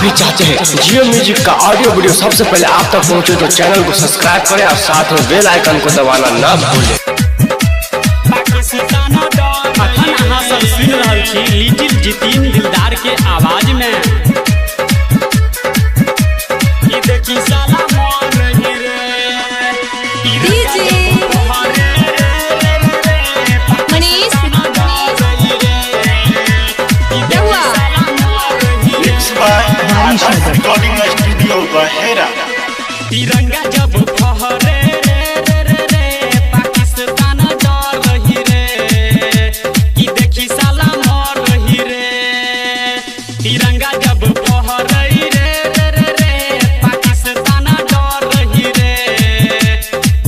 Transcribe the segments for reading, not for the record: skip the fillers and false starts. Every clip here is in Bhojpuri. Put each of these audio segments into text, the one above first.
भी चाहते हैं जियो म्यूजिक का ऑडियो वीडियो सबसे पहले आप तक पहुंचे तो चैनल को सब्सक्राइब करें और साथ में बेल आइकन को दबाना ना भूलें। लिटिल जितिन दिलदार के आवाज में रिकॉर्डिंग स्टूडियो बहेरा। तिरंगा जब फहरे रे पाकिस्तान डर रही रे कि देखी साला मर रही रे। तिरंगा जब फहरे रे पाकिस्तान डर रही रे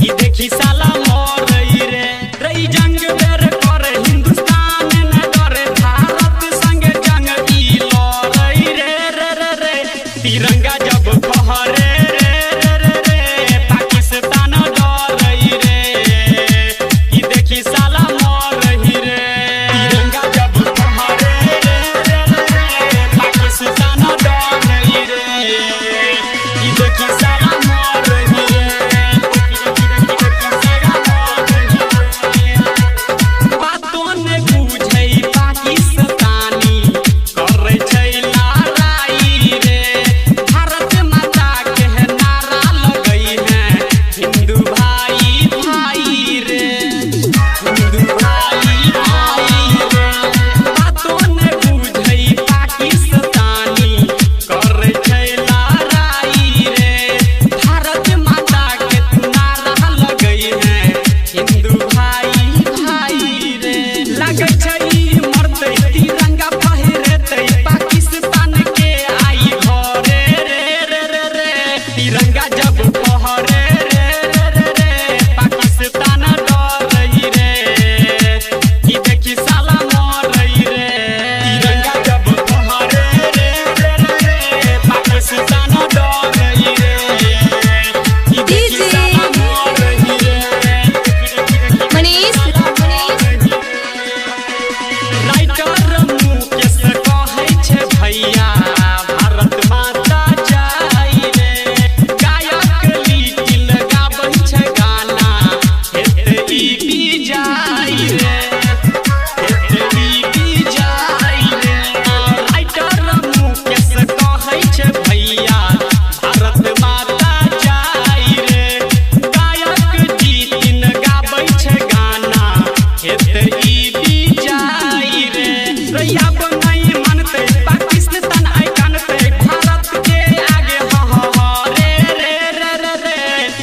कि देखी साला मर रही रे। रही जंग बेर कर हिंदुस्तान न डरे भारत संग जंग ई लड़ई रे। तिरंगा जब फहरे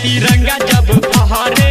तिरंगा जब फहरे